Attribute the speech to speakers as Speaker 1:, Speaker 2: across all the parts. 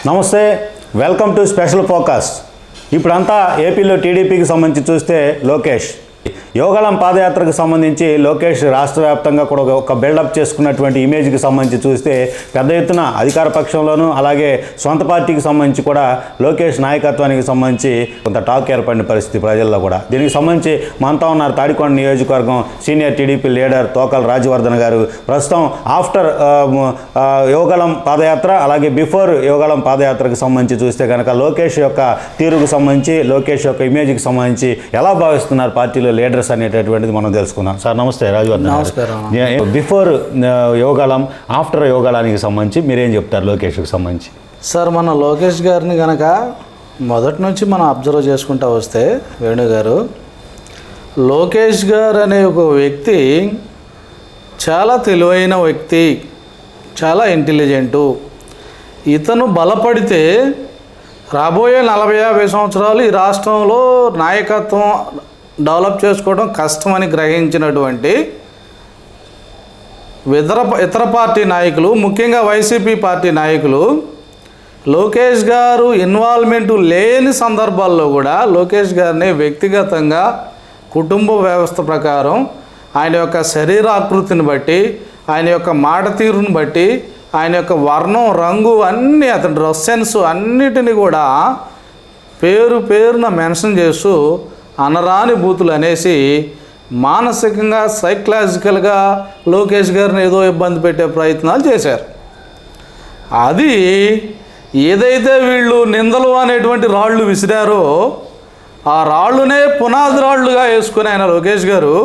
Speaker 1: నమస్తే, welcome to special focus. ఇప్పుడంతా ఏపీలో టీడీపీకి సంబంధించి చూస్తే లోకేష్ యోగాళం పాదయాత్రకు సంబంధించి లోకేష్ రాష్ట్ర వ్యాప్తంగా కూడా ఒక బిల్డప్ చేసుకున్నటువంటి ఇమేజ్కి సంబంధించి చూస్తే పెద్ద ఎత్తున అధికార పక్షంలోనూ అలాగే సొంత పార్టీకి సంబంధించి కూడా లోకేష్ నాయకత్వానికి సంబంధించి కొంత టాక్ ఏర్పడిన పరిస్థితి ప్రజల్లో కూడా. దీనికి సంబంధించి మనతో ఉన్నారు తాడికొండ నియోజకవర్గం సీనియర్ టీడీపీ లీడర్ తోకల రాజవర్ధన్ గారు. ప్రస్తుతం ఆఫ్టర్ యోగాళం పాదయాత్ర అలాగే బిఫోర్ యోగాళం పాదయాత్రకు సంబంధించి చూస్తే కనుక లోకేష్ యొక్క తీరుకు సంబంధించి లోకేష్ యొక్క ఇమేజ్కి సంబంధించి ఎలా భావిస్తున్నారు పార్టీలో లీడర్స్ అనేటటువంటిది మనం తెలుసుకుందాం. సార్ నమస్తే, రాజవర్ధన్.
Speaker 2: నమస్కారం.
Speaker 1: బిఫోర్ యోగాళం ఆఫ్టర్ యోగాళానికి సంబంధించి మీరేం చెప్తారు లోకేష్కి సంబంధించి?
Speaker 2: సార్, మన లోకేష్ గారిని కనుక మొదటి నుంచి మనం అబ్జర్వ్ చేసుకుంటూ వస్తే వేణు గారు, లోకేష్ గారు అనే ఒక వ్యక్తి చాలా తెలివైన వ్యక్తి, చాలా ఇంటెలిజెంటు. ఇతను బలపడితే రాబోయే 40-50 సంవత్సరాలు ఈ రాష్ట్రంలో నాయకత్వం డెవలప్ చేసుకోవడం కష్టమని గ్రహించినటువంటి ఇతర పార్టీ నాయకులు, ముఖ్యంగా వైసీపీ పార్టీ నాయకులు లోకేష్ గారు ఇన్వాల్వ్మెంట్ లేని సందర్భాల్లో కూడా లోకేష్ గారిని వ్యక్తిగతంగా కుటుంబ వ్యవస్థ ప్రకారం ఆయన యొక్క శరీరాకృతిని బట్టి, ఆయన యొక్క మాట తీరుని బట్టి, ఆయన యొక్క వర్ణం, రంగు అన్నీ, అతని డ్రెస్ సెన్స్ అన్నిటిని కూడా పేరున మెన్షన్ చేస్తూ అనరాని బూతులు అనేసి మానసికంగా సైకలాజికల్గా లోకేష్ గారిని ఏదో ఇబ్బంది పెట్టే ప్రయత్నాలు చేశారు. అది ఏదైతే వీళ్ళు నిందలు అనేటువంటి రాళ్ళు విసిరారో ఆ రాళ్ళునే పునాది రాళ్ళుగా వేసుకుని ఆయన లోకేష్ గారు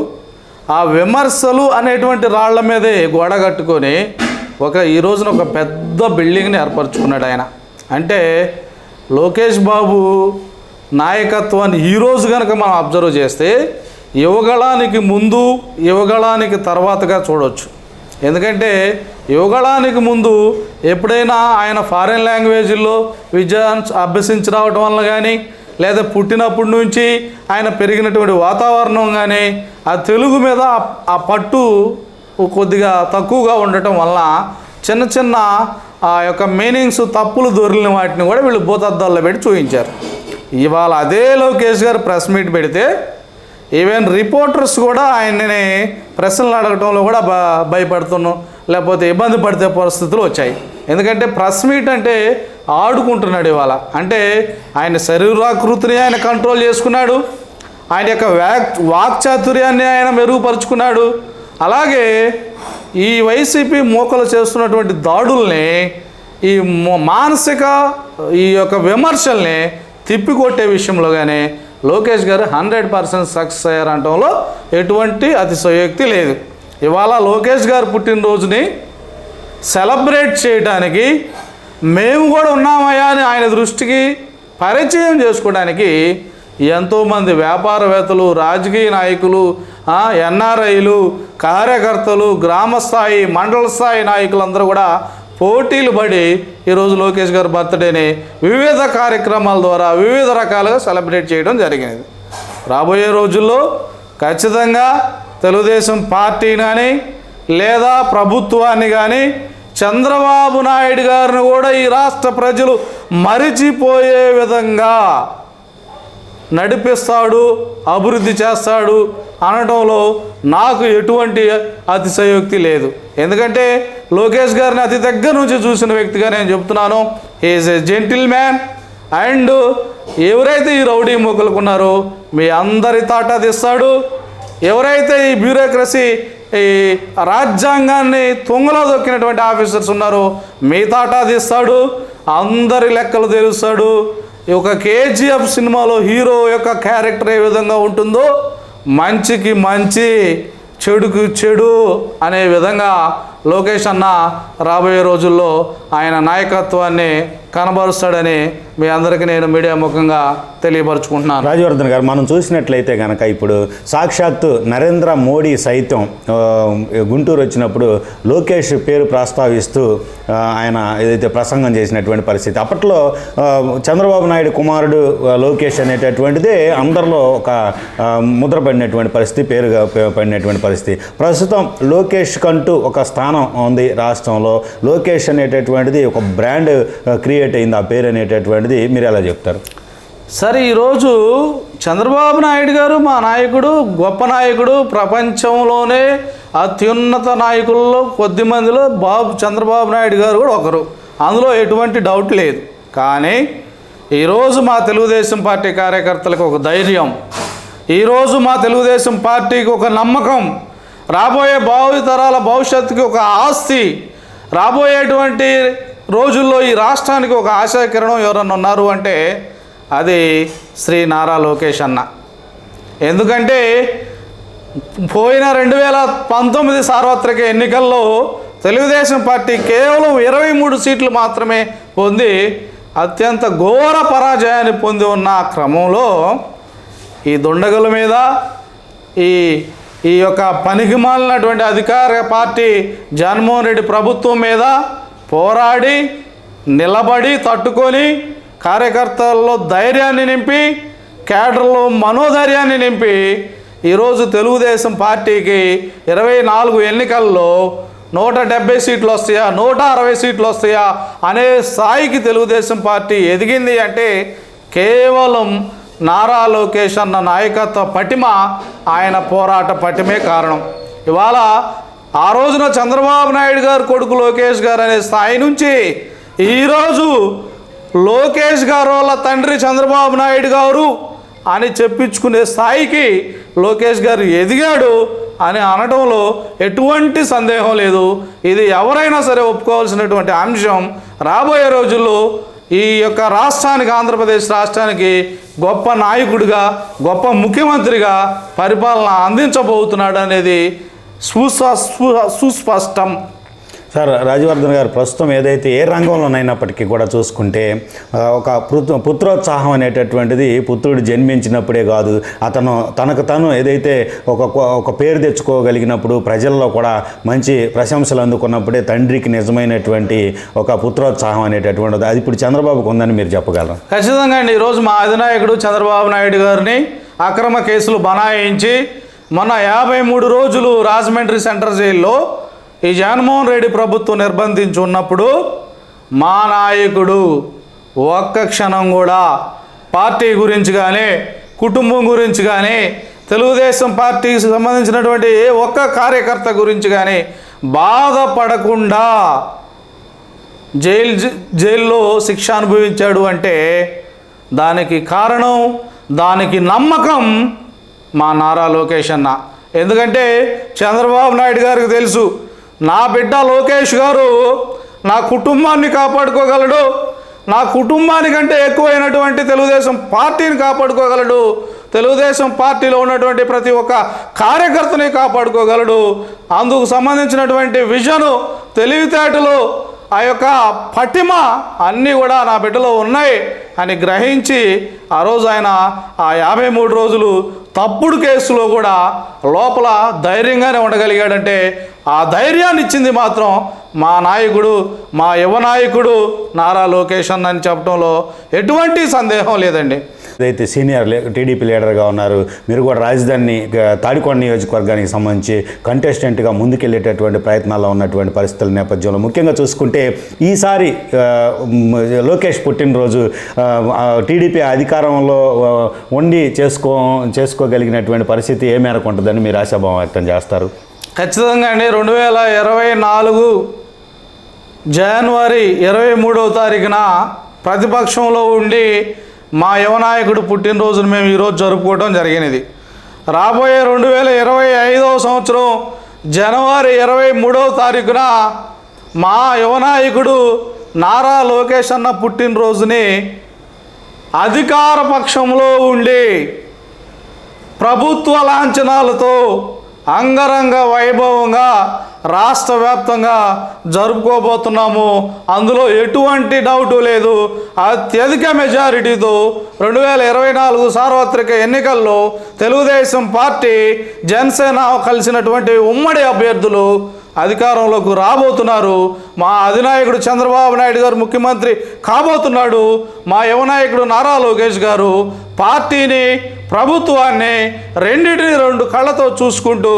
Speaker 2: ఆ విమర్శలు అనేటువంటి రాళ్ల మీదే గోడ కట్టుకొని ఈ రోజున ఒక పెద్ద బిల్డింగ్ని ఏర్పరచుకున్నాడు ఆయన. అంటే లోకేష్ బాబు నాయకత్వాన్ని ఈరోజు కనుక మనం అబ్జర్వ్ చేస్తే యువగళానికి ముందు యువగళానికి తర్వాతగా చూడవచ్చు. ఎందుకంటే యువగళానికి ముందు ఎప్పుడైనా ఆయన ఫారిన్ లాంగ్వేజ్లో విద్య అభ్యసించి రావటం వల్ల కానీ, లేదా పుట్టినప్పటి నుంచి ఆయన పెరిగినటువంటి వాతావరణం కానీ, ఆ తెలుగు మీద ఆ పట్టు కొద్దిగా తక్కువగా ఉండటం వల్ల చిన్న ఆ యొక్క మీనింగ్స్ తప్పులు దొరికిన వాటిని కూడా వీళ్ళు భూతద్దాల్లో పెట్టి చూపించారు. ఇవాళ అదే లోకేష్ గారు ప్రెస్ మీట్ పెడితే ఈవెన్ రిపోర్టర్స్ కూడా ఆయన్ని ప్రశ్నలు అడగటంలో కూడా భయపడుతున్నాం, లేకపోతే ఇబ్బంది పడితే పరిస్థితులు వచ్చాయి. ఎందుకంటే ప్రెస్ మీట్ అంటే ఆడుకుంటున్నాడు ఇవాళ. అంటే ఆయన శరీరాకృతిని ఆయన కంట్రోల్ చేసుకున్నాడు, ఆయన యొక్క వాక్చాతుర్యాన్ని ఆయన మెరుగుపరుచుకున్నాడు. అలాగే ఈ వైసీపీ మూకలు చేస్తున్నటువంటి దాడుల్ని, ఈ మానసిక ఈ యొక్క విమర్శల్ని తిప్పికొట్టే విషయంలో కానీ లోకేష్ గారు 100% సక్సెస్ అయ్యారంటంలో ఎటువంటి అతిశయోక్తి లేదు. ఇవాళ లోకేష్ గారు పుట్టినరోజుని సెలబ్రేట్ చేయడానికి మేము కూడా ఉన్నామయ్యా అని ఆయన దృష్టికి పరిచయం చేసుకోవడానికి ఎంతోమంది వ్యాపారవేత్తలు, రాజకీయ నాయకులు, ఎన్ఆర్ఐలు, కార్యకర్తలు, గ్రామస్థాయి, మండల స్థాయి నాయకులందరూ కూడా పోటీలు పడి ఈరోజు లోకేష్ గారి బర్త్డేని వివిధ కార్యక్రమాల ద్వారా వివిధ రకాలుగా సెలబ్రేట్ చేయడం జరిగినది. రాబోయే రోజుల్లో ఖచ్చితంగా తెలుగుదేశం పార్టీని కానీ లేదా ప్రభుత్వాన్ని కానీ చంద్రబాబు నాయుడు గారిని కూడా ఈ రాష్ట్ర ప్రజలు మరిచిపోయే విధంగా నడిపిస్తాడు, అభివృద్ధి చేస్తాడు అనడంలో నాకు ఎటువంటి అతిశయోక్తి లేదు. ఎందుకంటే లోకేష్ గారిని అతి దగ్గర నుంచి చూసిన వ్యక్తిగా నేను చెప్తున్నాను. He's a gentleman. And ఎవరైతే ఈ రౌడీ మూకలకు ఉన్నారో మీ అందరి తాటా తీస్తాడు. ఎవరైతే ఈ బ్యూరోక్రసీ, ఈ రాజ్యాంగాన్ని తుంగలో దొక్కినటువంటి ఆఫీసర్స్ ఉన్నారో మీ తాటా తీస్తాడు. అందరి లెక్కలు తెలుస్తాడు. ఒక కేజీఎఫ్ సినిమాలో హీరో యొక్క క్యారెక్టర్ ఏ విధంగా ఉంటుందో మంచికి మంచి, చెడుకు చెడు అనే విధంగా లోకేష్ అన్న రాబోయే రోజుల్లో ఆయన నాయకత్వాన్ని కనబరుస్తాడని మీ అందరికీ నేను మీడియా ముఖంగా తెలియపరుచుకుంటున్నాను.
Speaker 1: రాజవర్ధన్ గారు, మనం చూసినట్లయితే కనుక ఇప్పుడు సాక్షాత్తు నరేంద్ర మోడీ సైతం గుంటూరు వచ్చినప్పుడు లోకేష్ పేరు ప్రస్తావిస్తూ ఆయన ఏదైతే ప్రసంగం చేసినటువంటి పరిస్థితి. అప్పట్లో చంద్రబాబు నాయుడు కుమారుడు లోకేష్ అనేటటువంటిదే అందరిలో ఒక ముద్ర పడినటువంటి పరిస్థితి, పేరుగా పడినటువంటి పరిస్థితి. ప్రస్తుతం లోకేష్ కంటూ ఒక స్థానం ఉంది రాష్ట్రంలో. లోకేష్ అనేటటువంటిది ఒక బ్రాండ్ క్రియేట్ క్రియేట్ అయింది ఆ పేరు అనేటటువంటిది మీరు ఎలా చెప్తారు?
Speaker 2: సరే, ఈరోజు చంద్రబాబు నాయుడు గారు మా నాయకుడు, గొప్ప నాయకుడు, ప్రపంచంలోనే అత్యున్నత నాయకుల్లో కొద్ది మందిలో చంద్రబాబు నాయుడు గారు కూడా ఒకరు, అందులో ఎటువంటి డౌట్ లేదు. కానీ ఈరోజు మా తెలుగుదేశం పార్టీ కార్యకర్తలకు ఒక ధైర్యం, ఈరోజు మా తెలుగుదేశం పార్టీకి ఒక నమ్మకం, రాబోయే భావితరాల భవిష్యత్తుకి ఒక ఆస్తి, రాబోయేటువంటి రోజుల్లో ఈ రాష్ట్రానికి ఒక ఆశాకిరణం ఎవరన్నా ఉన్నారు అంటే అది శ్రీ నారా లోకేష్ అన్న. ఎందుకంటే పోయిన 2019 సార్వత్రిక ఎన్నికల్లో తెలుగుదేశం పార్టీ కేవలం 23 సీట్లు మాత్రమే పొంది అత్యంత ఘోర పరాజయాన్ని పొంది ఉన్న క్రమంలో ఈ దుండగుల మీద, ఈ యొక్క పనికిమాలినటువంటి అధికార పార్టీ జగన్మోహన్ రెడ్డి ప్రభుత్వం మీద పోరాడి నిలబడి తట్టుకొని కార్యకర్తల్లో ధైర్యాన్ని నింపి, కేడర్లో మనోధైర్యాన్ని నింపి ఈరోజు తెలుగుదేశం పార్టీకి 24 ఎన్నికల్లో 170 సీట్లు వస్తాయా, 160 సీట్లు వస్తాయా అనే స్థాయికి తెలుగుదేశం పార్టీ ఎదిగింది అంటే కేవలం నారా లోకేష్ అన్న నాయకత్వ పటిమ, ఆయన పోరాట పటిమే కారణం. ఇవాళ ఆ రోజున చంద్రబాబు నాయుడు గారు కొడుకు లోకేష్ గారు అనే స్థాయి నుంచి ఈరోజు లోకేష్ గారు వాళ్ళ తండ్రి చంద్రబాబు నాయుడు గారు అని చెప్పించుకునే స్థాయికి లోకేష్ గారు ఎదిగాడు అని అనడంలో ఎటువంటి సందేహం లేదు. ఇది ఎవరైనా సరే ఒప్పుకోవాల్సినటువంటి అంశం. రాబోయే రోజుల్లో ఈ యొక్క రాష్ట్రానికి, ఆంధ్రప్రదేశ్ రాష్ట్రానికి గొప్ప నాయకుడిగా, గొప్ప ముఖ్యమంత్రిగా పరిపాలన అందించబోతున్నాడు అనేది సుస్పష్టం.
Speaker 1: సార్, రాజవర్ధన్ గారు ప్రస్తుతం ఏదైతే ఏ రంగంలోనైనప్పటికీ కూడా చూసుకుంటే ఒక పుత్రోత్సాహం అనేటటువంటిది పుత్రుడు జన్మించినప్పుడే కాదు, అతను తనకు తను ఏదైతే ఒక పేరు తెచ్చుకోగలిగినప్పుడు, ప్రజల్లో కూడా మంచి ప్రశంసలు అందుకున్నప్పుడే తండ్రికి నిజమైనటువంటి ఒక పుత్రోత్సాహం అనేటటువంటిది అది ఇప్పుడు చంద్రబాబుకు ఉందని మీరు చెప్పగలరు?
Speaker 2: ఖచ్చితంగా అండి. ఈరోజు మా అధినాయకుడు చంద్రబాబు నాయుడు గారిని అక్రమ కేసులు బనాయించి మొన్న 53 రోజులు రాజమండ్రి సెంట్రల్ జైల్లో ఈ జగన్మోహన్ రెడ్డి ప్రభుత్వం నిర్బంధించి ఉన్నప్పుడు మా నాయకుడు ఒక్క క్షణం కూడా పార్టీ గురించి కానీ, కుటుంబం గురించి కానీ, తెలుగుదేశం పార్టీకి సంబంధించినటువంటి ఏ ఒక్క కార్యకర్త గురించి కానీ బాధపడకుండా జైల్లో శిక్ష అనుభవించాడు అంటే దానికి కారణం, దానికి నమ్మకం మా నారా లోకేష్ అన్న. ఎందుకంటే చంద్రబాబు నాయుడు గారికి తెలుసు, నా బిడ్డ లోకేష్ గారు నా కుటుంబాన్ని కాపాడుకోగలడు, నా కుటుంబానికంటే ఎక్కువైనటువంటి తెలుగుదేశం పార్టీని కాపాడుకోగలడు, తెలుగుదేశం పార్టీలో ఉన్నటువంటి ప్రతి ఒక్క కార్యకర్తని కాపాడుకోగలడు, అందుకు సంబంధించినటువంటి విజను, తెలివితేటలు, ఆ యొక్క పటిమ అన్నీ కూడా నా బిడ్డలో ఉన్నాయి అని గ్రహించి ఆ రోజు ఆయన ఆ 53 రోజులు తప్పుడు కేసులో కూడా లోపల ధైర్యంగానే ఉండగలిగాడంటే ఆ ధైర్యాన్ని ఇచ్చింది మాత్రం మా నాయకుడు, మా యువ నాయకుడు నారా లోకేష్ అన్న అని చెప్పడంలో ఎటువంటి సందేహం లేదండి.
Speaker 1: ఏదైతే సీనియర్ టీడీపీ లీడర్గా ఉన్నారు, మీరు కూడా రాజధాని తాడికొండ నియోజకవర్గానికి సంబంధించి కంటెస్టెంట్గా ముందుకెళ్ళేటటువంటి ప్రయత్నాల్లో ఉన్నటువంటి పరిస్థితుల నేపథ్యంలో ముఖ్యంగా చూసుకుంటే ఈసారి లోకేష్ పుట్టినరోజు టీడీపీ అధికారంలో ఉండి చేసుకోగలిగినటువంటి పరిస్థితి ఏ మేరకు ఉంటుందని మీరు ఆశాభావం వ్యక్తం చేస్తారు?
Speaker 2: ఖచ్చితంగా అండి. 2024 జనవరి 23వ తారీఖున ప్రతిపక్షంలో ఉండి మా యువనాయకుడు పుట్టినరోజును మేము ఈరోజు జరుపుకోవడం జరిగినది. రాబోయే 2025వ సంవత్సరం జనవరి 23వ తారీఖున మా యువనాయకుడు నారా లోకేష్ అన్న పుట్టినరోజుని అధికార పక్షంలో ఉండి ప్రభుత్వ లాంఛనాలతో అంగరంగ వైభవంగా రాష్ట్ర వ్యాప్తంగా జరుపుకోబోతున్నాము. అందులో ఎటువంటి డౌటు లేదు. అత్యధిక మెజారిటీతో 2024 సార్వత్రిక ఎన్నికల్లో తెలుగుదేశం పార్టీ, జనసేన కలిసినటువంటి ఉమ్మడి అభ్యర్థులు అధికారంలోకి రాబోతున్నారు. మా అధినాయకుడు చంద్రబాబు నాయుడు గారు ముఖ్యమంత్రి కాబోతున్నాడు. మా యువనాయకుడు నారా లోకేష్ గారు పార్టీని, ప్రభుత్వాన్ని రెండింటిని 2 కళ్ళతో చూసుకుంటూ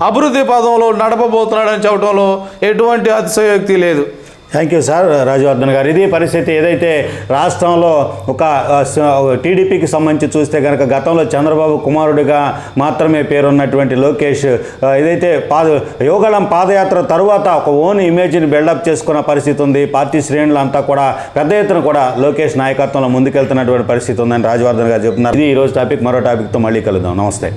Speaker 2: అభివృద్ధి పదంలో నడపబోతున్నాడని చెప్పడంలో ఎటువంటి అతిశయోక్తి లేదు.
Speaker 1: థ్యాంక్ యూ సార్ రాజవర్ధన్ గారు. ఇది పరిస్థితి. ఏదైతే రాష్ట్రంలో ఒక టీడీపీకి సంబంధించి చూస్తే కనుక గతంలో చంద్రబాబు కుమారుడిగా మాత్రమే పేరున్నటువంటి లోకేష్ ఏదైతే యోగాళం పాదయాత్ర తరువాత ఒక ఓన్ ఇమేజ్ని బిల్డప్ చేసుకున్న పరిస్థితి ఉంది. పార్టీ శ్రేణులంతా కూడా పెద్ద ఎత్తున కూడా లోకేష్ నాయకత్వంలో ముందుకెళ్తున్నటువంటి పరిస్థితి ఉందని రాజవర్ధన్ గారు చెప్తున్నారు. ఇది ఈరోజు టాపిక్. మరో టాపిక్తో మళ్ళీ కలుద్దాం. నమస్తే.